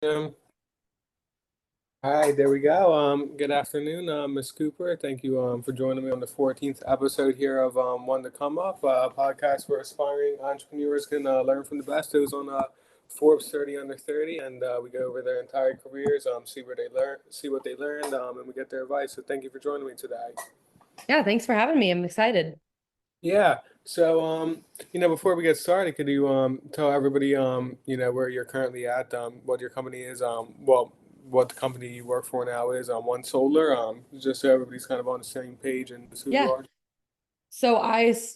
Um, Hi, there we go. Good afternoon, Ms. Cooper. Thank you for joining me on the 14th episode here of One to Come Up, a podcast where aspiring entrepreneurs can learn from the best. It was on Forbes 30 Under 30, and we go over their entire careers, see where they learn, see what they learned, and we get their advice. So thank you for joining me today. Yeah, thanks for having me. I'm excited. Yeah. So, before we get started, could you tell everybody where you're currently at, what your company is, what the company you work for now is, 1Solar, just so everybody's kind of on the same page and who you Yeah. are. So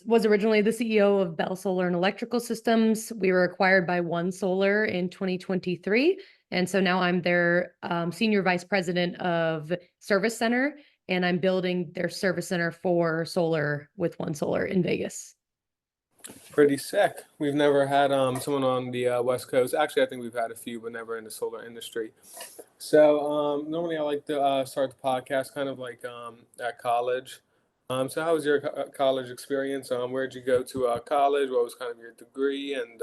was originally the CEO of Bell Solar and Electrical Systems. We were acquired by 1Solar in 2023. And so now I'm their senior vice president of service center, and I'm building their service center for solar with 1Solar in Vegas. Pretty sick. We've never had someone on the West Coast. Actually, I think we've had a few, but never in the solar industry. So normally I like to start the podcast kind of like at college. So how was your college experience? Where did you go to college? What was kind of your degree, and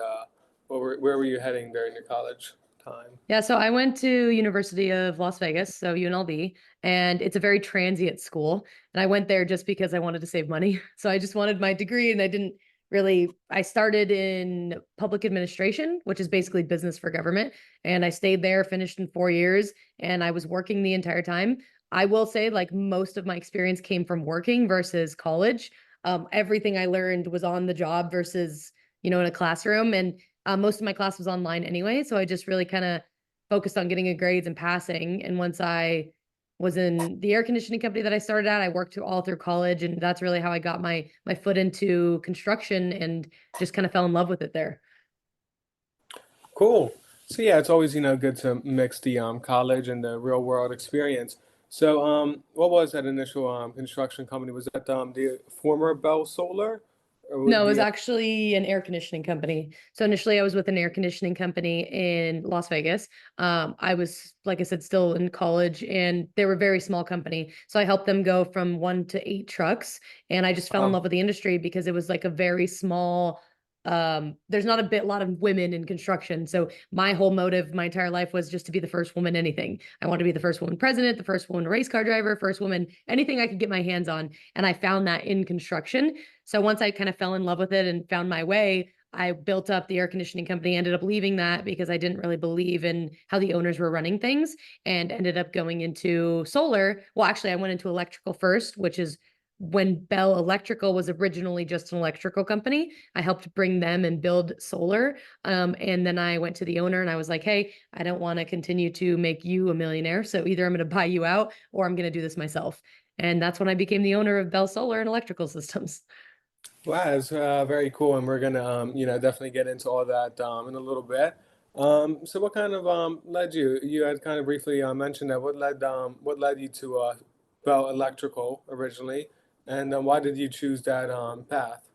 where were you heading during your college time? Yeah, so I went to University of Las Vegas, so UNLV, and it's a very transient school. And I went there just because I wanted to save money. So I just wanted my degree, and I started in public administration, which is basically business for government. And I stayed there, finished in 4 years, and I was working the entire time. I will say, like, most of my experience came from working versus college. Everything I learned was on the job versus, in a classroom. And most of my class was online anyway. So I just really kind of focused on getting good grades and passing. And once I was in the air conditioning company that I started at, I worked all through college, and that's really how I got my foot into construction and just kind of fell in love with it there. Cool. So yeah, it's always good to mix the college and the real world experience. So what was that initial construction company? Was that the former Bell Solar, or No, it do was you? actually an air conditioning company. So initially I was with an air conditioning company in Las Vegas. I was, like I said, still in college, and they were a very small company. So I helped them go from 1 to 8 trucks. And I just fell in Wow. love with the industry because it was like a very small, there's not lot of women in construction. So my whole motive my entire life was just to be the first woman anything. I wanted to be the first woman president, the first woman race car driver, first woman, anything I could get my hands on. And I found that in construction. So once I kind of fell in love with it and found my way, I built up the air conditioning company, ended up leaving that because I didn't really believe in how the owners were running things, and ended up going into solar. Well, actually, I went into electrical first, which is when Bell Electrical was originally just an electrical company. I helped bring them and build solar. And then I went to the owner and I was like, hey, I don't want to continue to make you a millionaire. So either I'm going to buy you out or I'm going to do this myself. And that's when I became the owner of Bell Solar and Electrical Systems. Wow, it's very cool, and we're gonna, definitely get into all that in a little bit. So, what kind of led you? You had kind of briefly mentioned that. What led you to Bell Electrical originally, and why did you choose that path?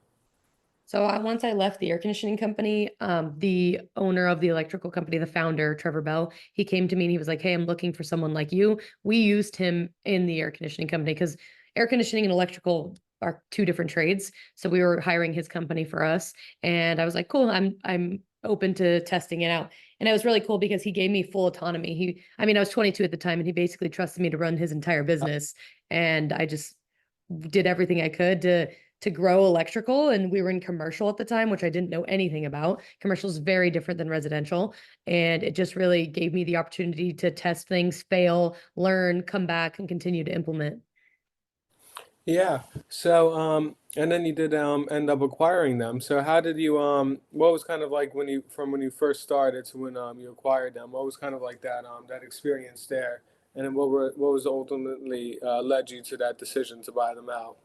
So once I left the air conditioning company, the owner of the electrical company, the founder, Trevor Bell, he came to me and he was like, hey, I'm looking for someone like you. We used him in the air conditioning company because air conditioning and electrical are two different trades. So we were hiring his company for us. And I was like, cool, I'm open to testing it out. And it was really cool because he gave me full autonomy. I was 22 at the time, and he basically trusted me to run his entire business. And I just did everything I could to grow electrical, and we were in commercial at the time, which I didn't know anything about. Commercial is very different than residential, and it just really gave me the opportunity to test things, fail, learn, come back, and continue to implement. Yeah. So, and then you did end up acquiring them. So, how did you what was kind of like when you first started to when you acquired them? What was kind of like that experience there? And then what was ultimately led you to that decision to buy them out?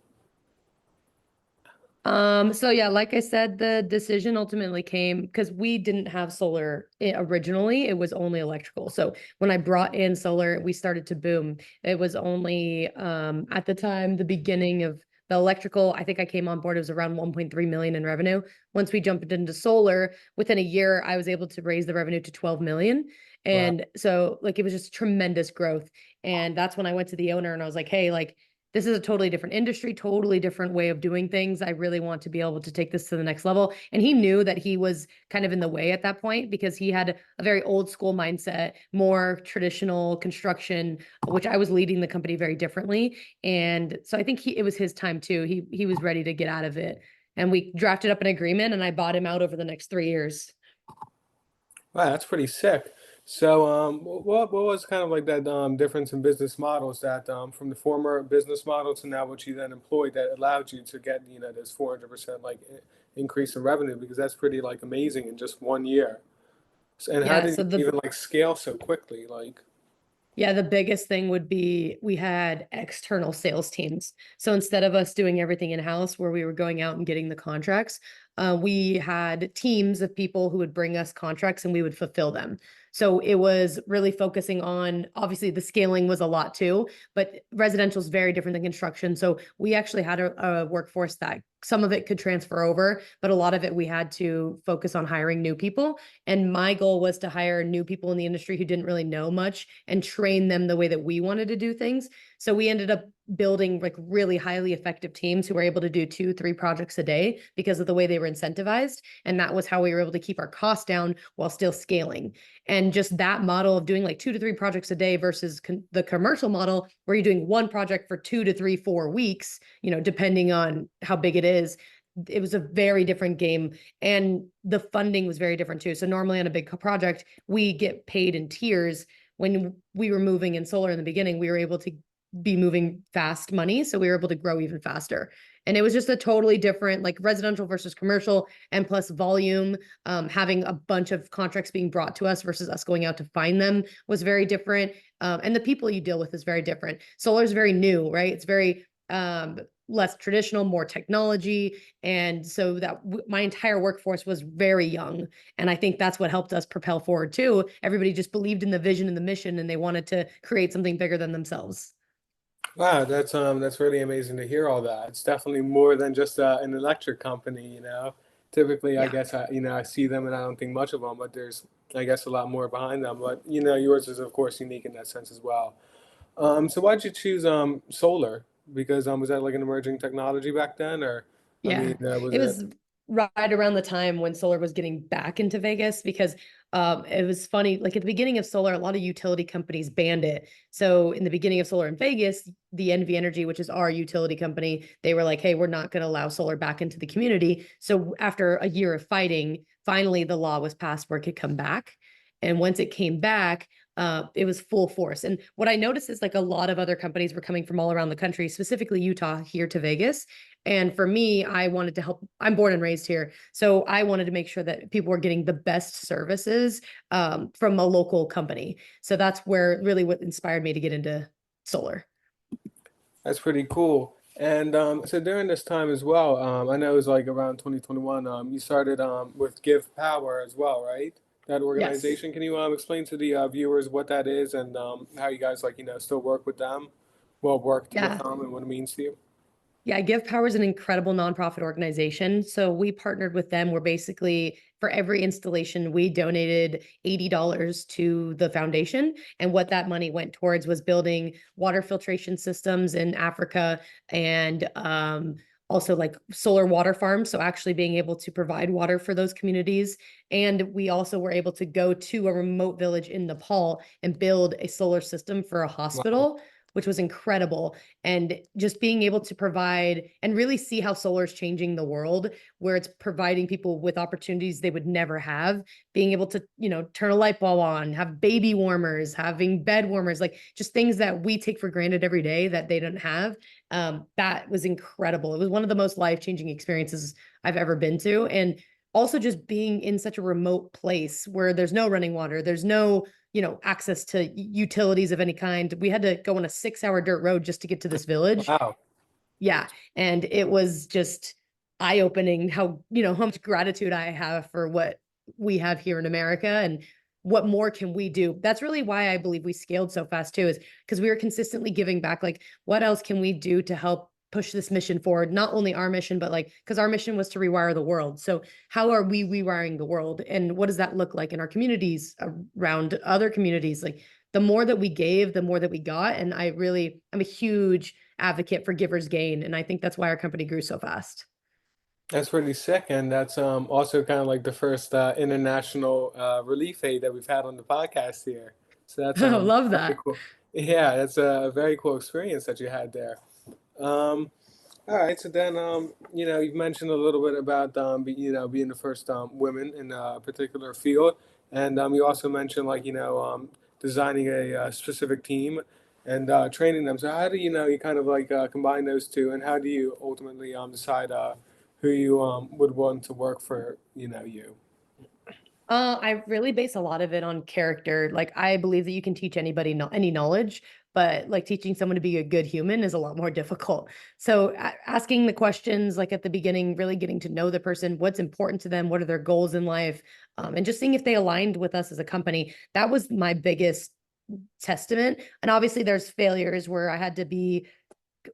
So yeah, like I said, the decision ultimately came because we didn't have solar originally. It was only electrical. So when I brought in solar, we started to boom. It was only at the time the beginning of the electrical. I think I came on board, it was around 1.3 million in revenue. Once we jumped into solar, within a year, I was able to raise the revenue to 12 million. Wow. And so like it was just tremendous growth. And that's when I went to the owner and I was like, hey, like this is a totally different industry, totally different way of doing things. I really want to be able to take this to the next level. And he knew that he was kind of in the way at that point because he had a very old school mindset, more traditional construction, which I was leading the company very differently. And so I think it was his time too. He was ready to get out of it. And we drafted up an agreement and I bought him out over the next 3 years. Wow, that's pretty sick. So, what was kind of like that difference in business models that from the former business model to now what you then employed that allowed you to get this 400% like increase in revenue, because that's pretty like amazing in just 1 year. And how Yeah. did So you the even like scale so quickly? Like, Yeah, the biggest thing would be we had external sales teams. So instead of us doing everything in-house where we were going out and getting the contracts, we had teams of people who would bring us contracts and we would fulfill them. So it was really focusing on, obviously the scaling was a lot too, but residential is very different than construction. So we actually had a workforce that some of it could transfer over, but a lot of it we had to focus on hiring new people. And my goal was to hire new people in the industry who didn't really know much and train them the way that we wanted to do things. So we ended up building like really highly effective teams who were able to do 2, 3 projects a day because of the way they were incentivized. And that was how we were able to keep our costs down while still scaling. And just that model of doing like 2 to 3 projects a day versus the commercial model where you're doing one project for 2 to 3, 4 weeks, depending on how big it is. It was a very different game, and the funding was very different too. So normally on a big project, we get paid in tiers. When we were moving in solar in the beginning, we were able to be moving fast money, so we were able to grow even faster. And it was just a totally different, like residential versus commercial, and plus volume. Having a bunch of contracts being brought to us versus us going out to find them was very different. And the people you deal with is very different. Solar is very new, right? It's very less traditional, more technology. And so that my entire workforce was very young. And I think that's what helped us propel forward too. Everybody just believed in the vision and the mission, and they wanted to create something bigger than themselves. wow, that's really amazing to hear all that. It's definitely more than just an electric company, Typically, I Yeah. guess I see them and I don't think much of them, but there's I guess a lot more behind them. But yours is of course unique in that sense as well. So why'd you choose solar? Because was that like an emerging technology back then, or I mean, Yeah, was it it? was right around the time when solar was getting back into Vegas because it was funny. Like at the beginning of solar, a lot of utility companies banned it. So in the beginning of solar in Vegas, the NV Energy, which is our utility company, they were like, "Hey, we're not going to allow solar back into the community." So after a year of fighting, finally the law was passed where it could come back. And once it came back, it was full force. And what I noticed is like a lot of other companies were coming from all around the country, specifically Utah, here to Vegas. And for me, I wanted to help. I'm born and raised here. So I wanted to make sure that people were getting the best services from a local company. So that's where really what inspired me to get into solar. That's pretty cool. And so during this time as well, I know it was like around 2021. You started with Give Power as well, right? That Yes. organization. Can you explain to the viewers what that is and how you guys like still work with them? Well, worked with Yeah. them and what it means to you? Yeah, Give Power is an incredible nonprofit organization. So we partnered with them. We're basically, for every installation, we donated $80 to the foundation. And what that money went towards was building water filtration systems in Africa and also like solar water farms. So actually being able to provide water for those communities. And we also were able to go to a remote village in Nepal and build a solar system for a Wow. hospital, which was incredible. And just being able to provide and really see how solar is changing the world, where it's providing people with opportunities they would never have, being able to turn a light bulb on, have baby warmers, having bed warmers, like just things that we take for granted every day that they don't have. That was incredible. It was one of the most life-changing experiences I've ever been to. And also just being in such a remote place where there's no running water, there's no access to utilities of any kind. We had to go on a 6-hour dirt road just to get to this village. Wow. Yeah. And it was just eye-opening how much gratitude I have for what we have here in America and what more can we do. That's really why I believe we scaled so fast too, is because we were consistently giving back. Like, what else can we do to help push this mission forward? Not only our mission, but like, because our mission was to rewire the world. So how are we rewiring the world? And what does that look like in our communities, around other communities? Like, the more that we gave, the more that we got. And I'm a huge advocate for givers gain. And I think that's why our company grew so fast. That's pretty sick, and that's also kind of like the first international relief aid that we've had on the podcast here. So that's I love very that. cool. Yeah, that's a very cool experience that you had there. Um, all right, so then you've mentioned a little bit about being the first women in a particular field, and you also mentioned like designing a specific team and training them. So how do you kind of like combine those two, and how do you ultimately decide who you would want to work for you? I really base a lot of it on character. Like I believe that you can teach anybody any knowledge, but like teaching someone to be a good human is a lot more difficult. So asking the questions like at the beginning, really getting to know the person, what's important to them, what are their goals in life, and just seeing if they aligned with us as a company. That was my biggest testament. And obviously there's failures where I had to be,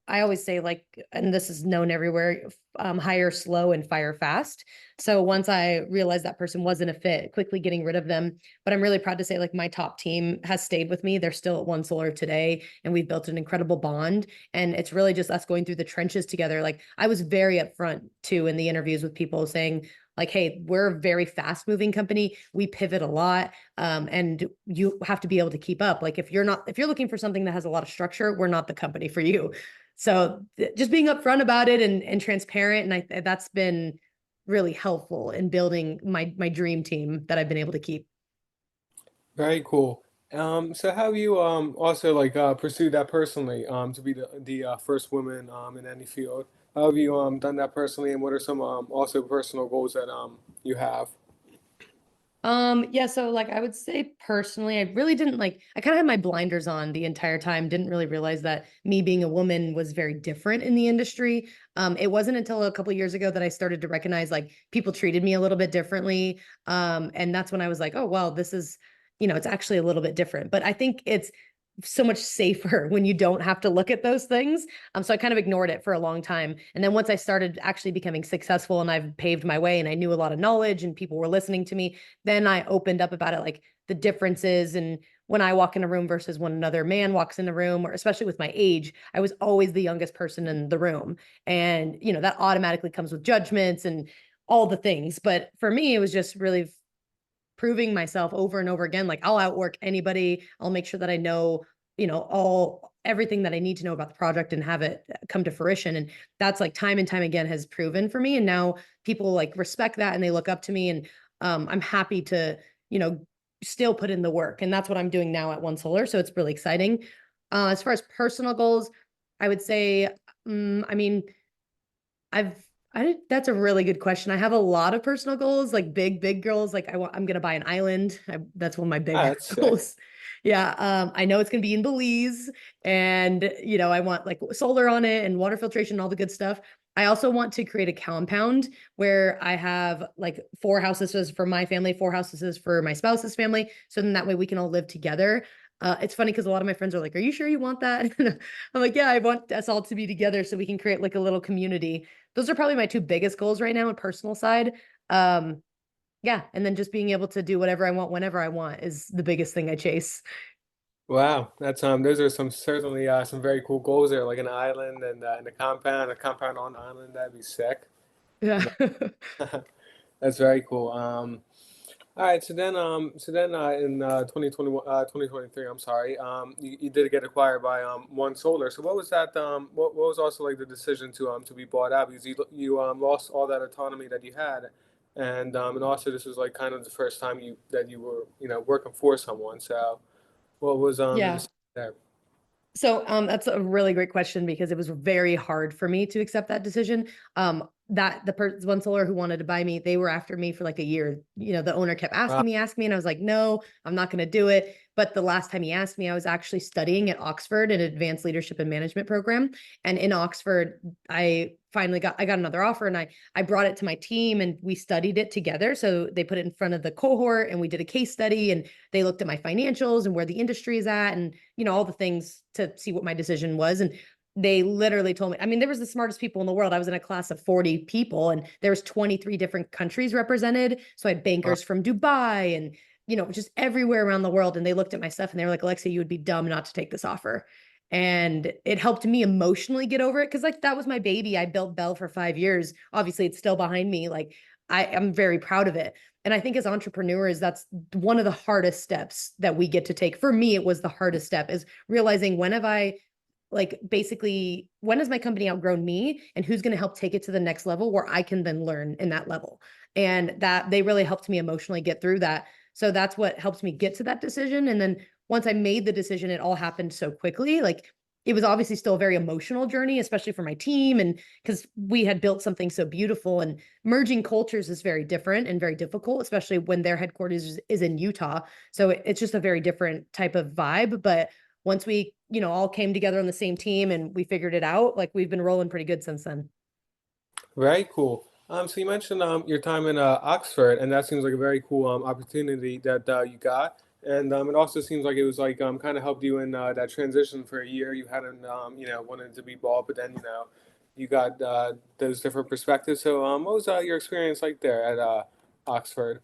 I always say like, and this is known everywhere, hire slow and fire fast. So once I realized that person wasn't a fit, quickly getting rid of them. But I'm really proud to say like my top team has stayed with me. They're still at 1Solar today, and we've built an incredible bond. And it's really just us going through the trenches together. Like I was very upfront too in the interviews with people saying, like, hey, we're a very fast moving company. We pivot a lot. And you have to be able to keep up. Like if you're looking for something that has a lot of structure, we're not the company for you. So just being upfront about it and transparent, and that's been really helpful in building my dream team that I've been able to keep. Very cool. So how have you also like pursued that personally to be the first woman in any field? How have you done that personally, and what are some also personal goals that you have? Yeah, so like I would say personally, I really didn't like I kind of had my blinders on the entire time, didn't really realize that me being a woman was very different in the industry. It wasn't until a couple of years ago that I started to recognize like people treated me a little bit differently. And that's when I was like, oh well, this is, it's actually a little bit different. But I think it's so much safer when you don't have to look at those things. So I kind of ignored it for a long time. And then once I started actually becoming successful and I've paved my way and I knew a lot of knowledge and people were listening to me, then I opened up about it, like the differences and when I walk in a room versus when another man walks in the room, or especially with my age, I was always the youngest person in the room. And, that automatically comes with judgments and all the things. But for me, it was just really proving myself over and over again. Like I'll outwork anybody. I'll make sure that I know, all everything that I need to know about the project and have it come to fruition. And that's like time and time again has proven for me. And now people like respect that and they look up to me. And I'm happy to, still put in the work. And that's what I'm doing now at 1Solar. So it's really exciting. As far as personal goals, I would say, I mean, I've that's a really good question. I have a lot of personal goals, like big goals. Like I'm gonna buy an island. That's one of my Ah, big that's sick. goals. Yeah, I know it's gonna be in Belize, and I want like solar on it and water filtration and all the good stuff. I also want to create a compound where I have like 4 houses for my family, 4 houses for my spouse's family. So then that way we can all live together. It's funny because a lot of my friends are like, "Are you sure you want that?" I'm like, "Yeah, I want us all to be together so we can create like a little community." Those are probably my two biggest goals right now on personal side. Um, yeah, and then just being able to do whatever I want whenever I want is the biggest thing I chase. Wow, that's those are some certainly some very cool goals there, like an island and a compound on the island. That'd be sick. Yeah. And that's very cool. All right, so then in 2021, 2023, I'm sorry, you did get acquired by 1Solar. So what was that? What was also like the decision to be bought out because you lost all that autonomy that you had, and also this was like kind of the first time you were working for someone. So what was the Yeah. decision there? So that's a really great question because it was very hard for me to accept that decision. That the 1Solar who wanted to buy me, they were after me for like a year. The owner kept Wow. asking me, and I was like, no, I'm not going to do it. But the last time he asked me, I was actually studying at Oxford, an advanced leadership and management program. And in Oxford, I got another offer, and I brought it to my team, and we studied it together. So they put it in front of the cohort, and we did a case study, and they looked at my financials and where the industry is at, and all the things to see what my decision was. And they literally told me, I mean, there was the smartest people in the world. I was in a class of 40 people and there was 23 different countries represented. So I had Wow. bankers from Dubai and just everywhere around the world. And they looked at my stuff and they were like, Alexia, you would be dumb not to take this offer. And it helped me emotionally get over it. Cause like that was my baby. I built Bell for 5 years. Obviously, it's still behind me. Like I am very proud of it. And I think as entrepreneurs, that's one of the hardest steps that we get to take. For me, it was the hardest step is realizing when have I like basically when has my company outgrown me and who's going to help take it to the next level where I can then learn in that level. And that they really helped me emotionally get through that. So that's what helps me get to that decision. And then once I made the decision, it all happened so quickly. Like it was obviously still a very emotional journey, especially for my team. And because we had built something so beautiful, and merging cultures is very different and very difficult, especially when their headquarters is in Utah. So it's just a very different type of vibe. But once we, all came together on the same team and we figured it out, like we've been rolling pretty good since then. Very cool. So you mentioned your time in Oxford, and that seems like a very cool opportunity that you got. And it also seems like it was like kind of helped you in that transition for a year. You hadn't wanted to be bald, but then you got those different perspectives. So what was your experience like there at Oxford?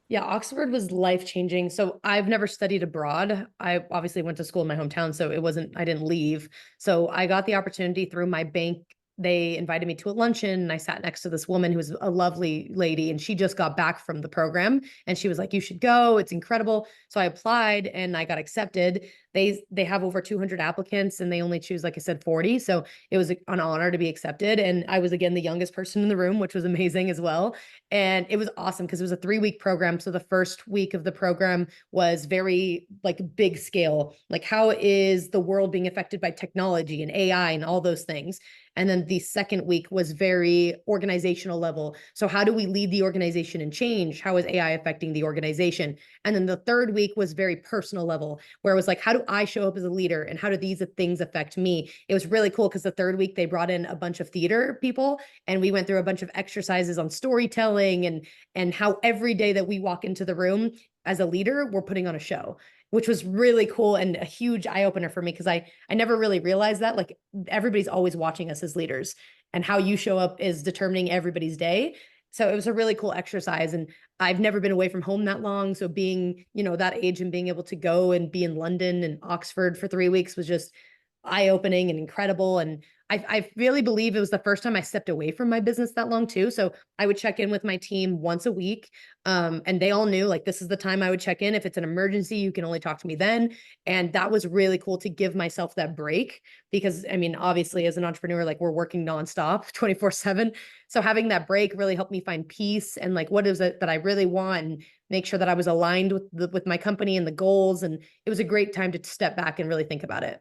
Yeah, Oxford was life changing. So I've never studied abroad. I obviously went to school in my hometown, so I didn't leave. So I got the opportunity through my bank. They invited me to a luncheon and I sat next to this woman who was a lovely lady and she just got back from the program and she was like, you should go. It's incredible. So I applied and I got accepted. They have over 200 applicants and they only choose, like I said, 40. So it was an honor to be accepted. And I was again the youngest person in the room, which was amazing as well. And it was awesome because it was a 3 week program. So the first week of the program was very like big scale. Like how is the world being affected by technology and AI and all those things? And then the second week was very organizational level. So how do we lead the organization and change? How is AI affecting the organization? And then the third week was very personal level, where it was like, how do I show up as a leader and how do these things affect me? It was really cool because the third week they brought in a bunch of theater people and we went through a bunch of exercises on storytelling and how every day that we walk into the room as a leader, we're putting on a show, which was really cool and a huge eye opener for me because I never really realized that like everybody's always watching us as leaders and how you show up is determining everybody's day. So it was a really cool exercise and I've never been away from home that long. So being, that age and being able to go and be in London and Oxford for 3 weeks was just eye-opening and incredible. And I really believe it was the first time I stepped away from my business that long too. So I would check in with my team once a week. And they all knew like this is the time I would check in. If it's an emergency, you can only talk to me then. And that was really cool to give myself that break because I mean, obviously as an entrepreneur, like we're working nonstop 24/7. So having that break really helped me find peace and like what is it that I really want and make sure that I was aligned with my company and the goals. And it was a great time to step back and really think about it.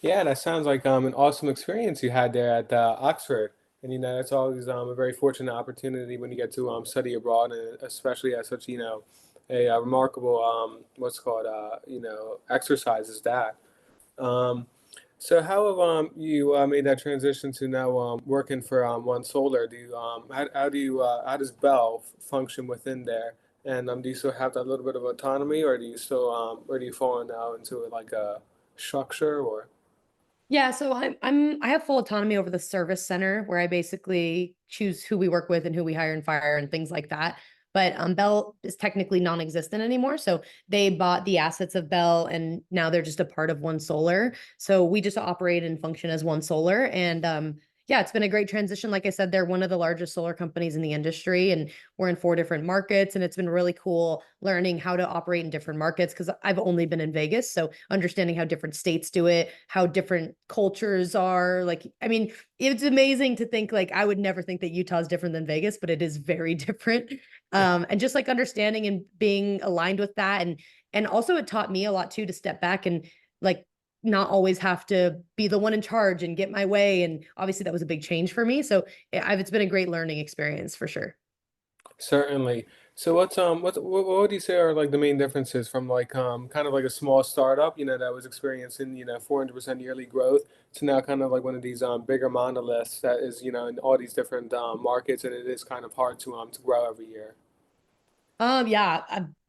Yeah, that sounds like an awesome experience you had there at Oxford. And that's always a very fortunate opportunity when you get to study abroad, and especially at such a remarkable what's called exercise as that. Um, so how have you made that transition to now working for 1Solar? Do you how do you how does Bell function within there? And do you still have that little bit of autonomy, or do you fall now into like a structure or? Yeah, so I have full autonomy over the service center where I basically choose who we work with and who we hire and fire and things like that. But Bell is technically non-existent anymore. So they bought the assets of Bell and now they're just a part of 1Solar. So we just operate and function as 1Solar. And yeah, it's been a great transition. Like I said, they're one of the largest solar companies in the industry, and we're in 4 different markets. And it's been really cool learning how to operate in different markets because I've only been in Vegas. So understanding how different states do it, how different cultures are. Like, I mean, it's amazing to think like I would never think that Utah is different than Vegas, but it is very different. And just like understanding and being aligned with that. And also it taught me a lot too to step back and like not always have to be the one in charge and get my way. And obviously that was a big change for me. So it's been a great learning experience for sure. Certainly. So what would you say are like the main differences from like kind of like a small startup, that was experiencing, 400% yearly growth to now kind of like one of these bigger monoliths that is, in all these different markets, and it is kind of hard to grow every year. Yeah,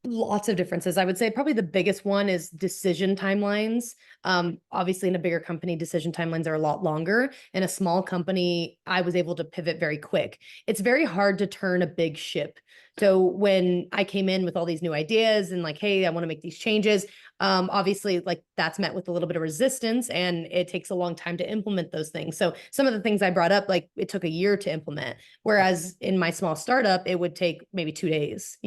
lots of differences. I would say probably the biggest one is decision timelines. Obviously in a bigger company, decision timelines are a lot longer. In a small company, I was able to pivot very quick. It's very hard to turn a big ship. So when I came in with all these new ideas and like, hey, I want to make these changes, obviously like that's met with a little bit of resistance and it takes a long time to implement those things. So some of the things I brought up, like it took a year to implement, whereas in my small startup, it would take maybe 2 days,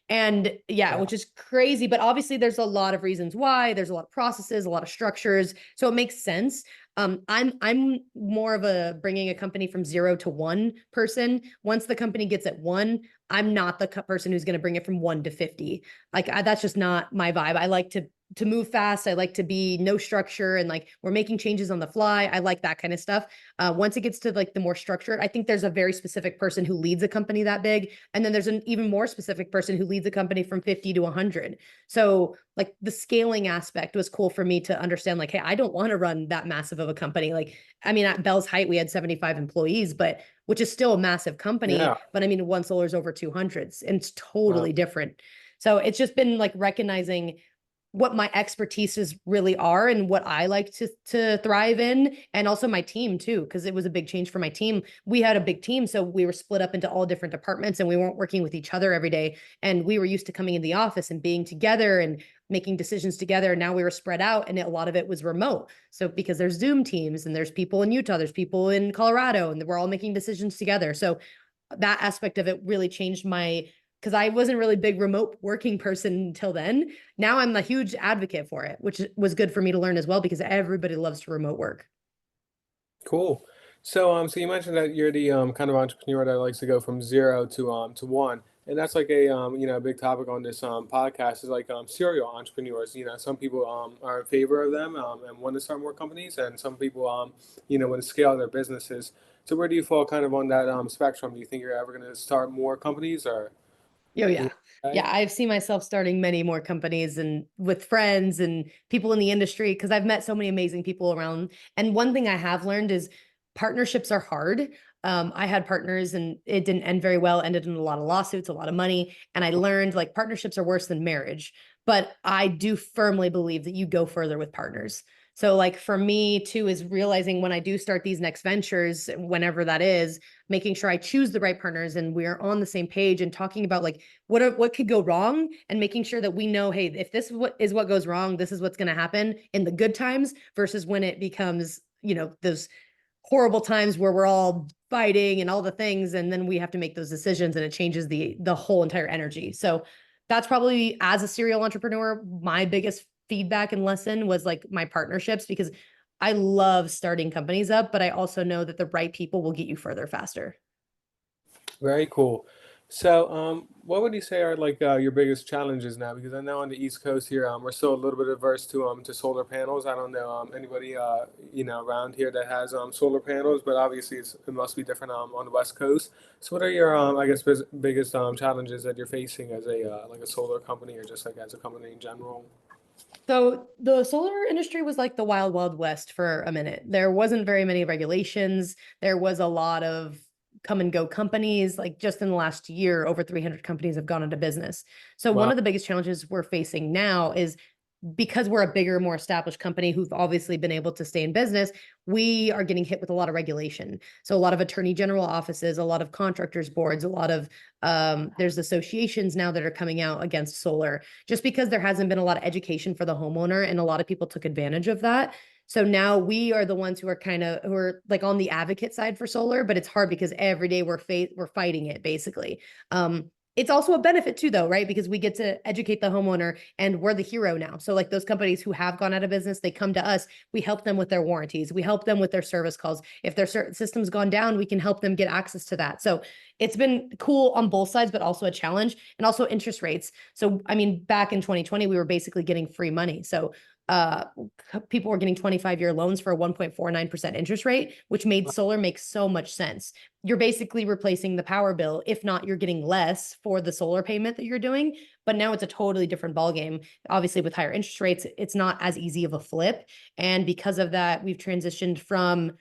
and yeah, Yeah. which is crazy. But obviously there's a lot of reasons why. There's a lot of processes, a lot of structures. So it makes sense. I'm more of a bringing a company from 0 to 1 person. Once the company gets at 1, I'm not the person who's going to bring it from 1 to 50. Like that's just not my vibe. I like to move fast. I like to be no structure and like we're making changes on the fly. I like that kind of stuff. Once it gets to like the more structured, I think there's a very specific person who leads a company that big, and then there's an even more specific person who leads a company from 50 to 100. So like the scaling aspect was cool for me to understand. Like, hey, I don't want to run that massive of a company. Like, I mean, at Bell's height, we had 75 employees, but which is still a massive company. Yeah. But I mean, 1Solar is over 200s, and it's Wow. totally different. So it's just been like recognizing what my expertises really are and what I like to thrive in, and also my team too, because it was a big change for my team. We had a big team, so we were split up into all different departments, and we weren't working with each other every day. And we were used to coming in the office and being together and making decisions together. And now we were spread out, and a lot of it was remote. So because there's Zoom teams, and there's people in Utah, there's people in Colorado, and we're all making decisions together. So that aspect of it really changed my, because I wasn't really a big remote working person until then. Now I'm a huge advocate for it, which was good for me to learn as well because everybody loves to remote work. Cool. So you mentioned that you're the kind of entrepreneur that likes to go from 0 to 1, and that's like a a big topic on this podcast is like serial entrepreneurs. Some people are in favor of them and want to start more companies, and some people want to scale their businesses. So where do you fall kind of on that spectrum? Do you think you're ever going to start more companies, or Oh you yeah. know, Yeah, okay? I've seen myself starting many more companies and with friends and people in the industry because I've met so many amazing people around. And one thing I have learned is partnerships are hard. I had partners and it didn't end very well, ended in a lot of lawsuits, a lot of money. And I learned like partnerships are worse than marriage. But I do firmly believe that you go further with partners. So, like for me too, is realizing when I do start these next ventures, whenever that is, making sure I choose the right partners and we're on the same page and talking about like what could go wrong, and making sure that we know, hey, if this is what goes wrong, this is what's going to happen in the good times versus when it becomes those horrible times where we're all fighting and all the things, and then we have to make those decisions and it changes the whole entire energy. So that's probably, as a serial entrepreneur, my biggest feedback and lesson was like my partnerships, because I love starting companies up, but I also know that the right people will get you further faster. Very cool. So, what would you say are like your biggest challenges now? Because I know on the East Coast here, we're still a little bit averse to solar panels. I don't know anybody around here that has solar panels, but obviously it must be different on the West Coast. So, what are your I guess biggest challenges that you're facing as a like a solar company or just like as a company in general? So the solar industry was like the wild, wild west for a minute. There wasn't very many regulations. There was a lot of come and go companies. Like just in the last year, over 300 companies have gone into business. So one Wow. of the biggest challenges we're facing now is, because we're a bigger, more established company who've obviously been able to stay in business, we are getting hit with a lot of regulation. So a lot of attorney general offices, a lot of contractors boards, a lot of there's associations now that are coming out against solar, just because there hasn't been a lot of education for the homeowner, and a lot of people took advantage of that. So now we are the ones who are like on the advocate side for solar, but it's hard because every day we're fighting it basically. It's also a benefit too, though, right? Because we get to educate the homeowner and we're the hero now. So, like those companies who have gone out of business, they come to us. We help them with their warranties. We help them with their service calls. If their system's gone down, we can help them get access to that. So, it's been cool on both sides, but also a challenge, and also interest rates. So, I mean, back in 2020, we were basically getting free money. So, uh, people were getting 25-year loans for a 1.49% interest rate, which made solar make so much sense. You're basically replacing the power bill. If not, you're getting less for the solar payment that you're doing. But now it's a totally different ballgame. Obviously, with higher interest rates, it's not as easy of a flip. And because of that, we've transitioned from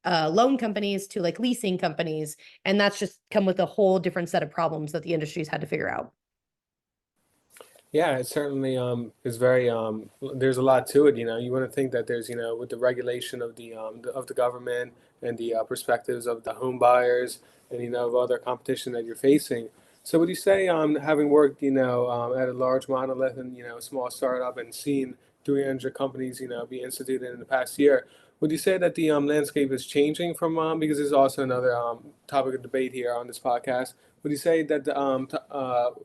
loan companies to like leasing companies. And that's just come with a whole different set of problems that the industry's had to figure out. Yeah, it certainly is very there's a lot to it, you want to think that there's, with the regulation of of the government and the perspectives of the home buyers and of other competition that you're facing, So would you say, having worked, at a large monolith and, a small startup and seen 300 companies, be instituted in the past year, would you say that the landscape is changing from, because there's also another topic of debate here on this podcast. Would you say that the,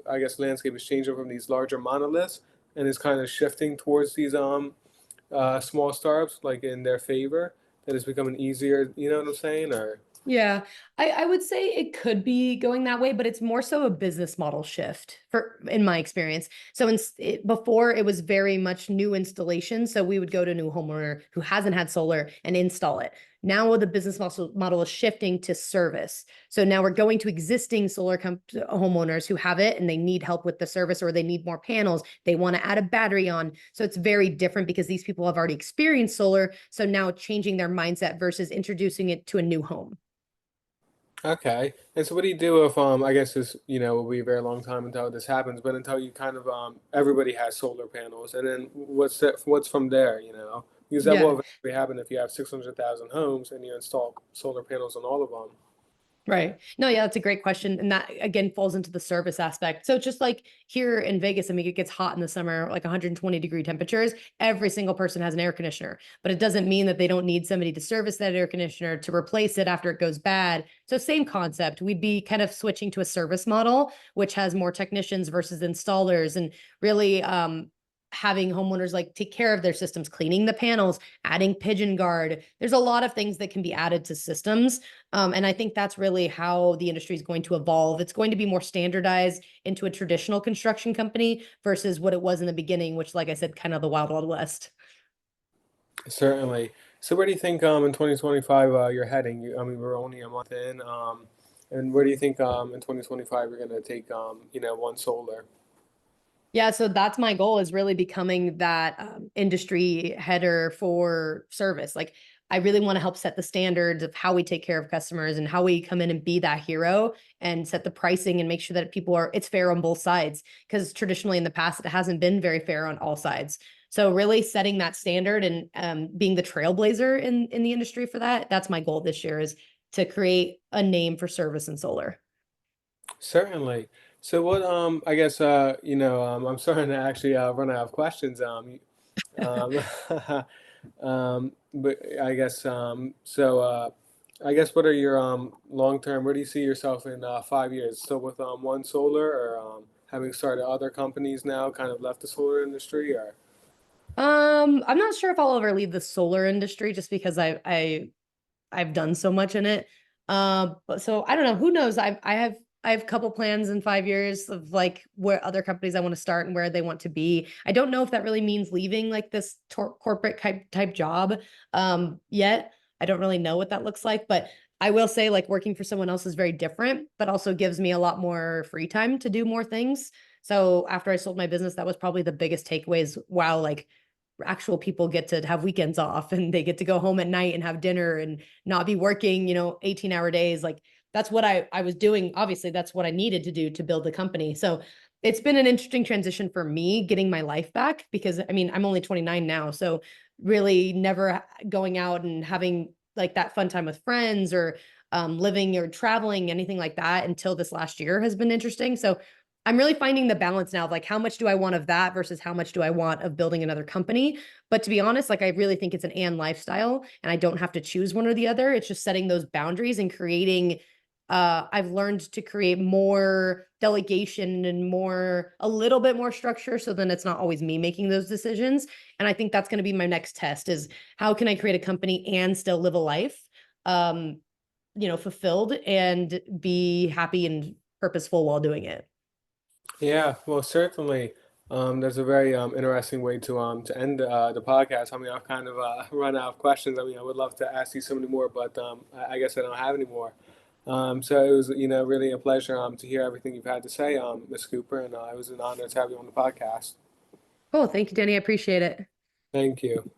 I guess, landscape is changing from these larger monoliths and is kind of shifting towards these small startups, like in their favor, that it's becoming easier, you know what I'm saying? Or Yeah, I would say it could be going that way, but it's more so a business model shift for in my experience. So before it was very much new installation. So we would go to a new homeowner who hasn't had solar and install it. Now the business model is shifting to service. So now we're going to existing homeowners who have it and they need help with the service or they need more panels. They want to add a battery on. So it's very different because these people have already experienced solar. So now changing their mindset versus introducing it to a new home. okay. And so what do you do if I guess this, will be a very long time until this happens, but until you kind of everybody has solar panels and then what's from there, Because that will Yeah. eventually happen if you have 600,000 homes and you install solar panels on all of them. Right. No, yeah, that's a great question. And that again falls into the service aspect. So just like here in Vegas, I mean, it gets hot in the summer, like 120-degree temperatures. Every single person has an air conditioner, but it doesn't mean that they don't need somebody to service that air conditioner to replace it after it goes bad. So same concept. We'd be kind of switching to a service model, which has more technicians versus installers and really having homeowners like take care of their systems, cleaning the panels, adding pigeon guard. There's a lot of things that can be added to systems. And I think that's really how the industry is going to evolve. It's going to be more standardized into a traditional construction company versus what it was in the beginning, which, like I said, kind of the wild, wild west. Certainly. So where do you think in 2025 you're heading? I mean, we're only a month in. And where do you think in 2025 you're going to take 1Solar? Yeah, so that's my goal is really becoming that industry header for service. Like I really want to help set the standards of how we take care of customers and how we come in and be that hero and set the pricing and make sure that it's fair on both sides. Because traditionally in the past, it hasn't been very fair on all sides. So really setting that standard and being the trailblazer in the industry for that, that's my goal this year is to create a name for service and solar. Certainly. So what I guess I'm starting to actually run out of questions. Um but I guess I guess what are your long term, where do you see yourself in 5 years? Still with 1Solar or having started other companies now, kind of left the solar industry or I'm not sure if I'll ever leave the solar industry just because I've done so much in it. But so I don't know. Who knows? I have a couple plans in 5 years of like where other companies I want to start and where they want to be. I don't know if that really means leaving like this corporate type job yet. I don't really know what that looks like, but I will say like working for someone else is very different, but also gives me a lot more free time to do more things. So after I sold my business, that was probably the biggest takeaways. Wow, like actual people get to have weekends off and they get to go home at night and have dinner and not be working, 18-hour days. Like that's what I was doing. Obviously, that's what I needed to do to build the company. So it's been an interesting transition for me getting my life back because I mean, I'm only 29 now. So really never going out and having like that fun time with friends or living or traveling, anything like that until this last year has been interesting. So I'm really finding the balance now of like how much do I want of that versus how much do I want of building another company. But to be honest, like I really think it's an and lifestyle and I don't have to choose one or the other. It's just setting those boundaries and creating I've learned to create more delegation and a little bit more structure so then it's not always me making those decisions. And I think that's going to be my next test is how can I create a company and still live a life um, fulfilled and be happy and purposeful while doing it. yeah, well, certainly. That's a very interesting way to end the podcast. I mean, I've kind of run out of questions. I mean, I would love to ask you so many more, but I guess I don't have any more. So it was, really a pleasure to hear everything you've had to say, Miss Cooper, and it was an honor to have you on the podcast. Cool. Thank you, Danny. I appreciate it. Thank you.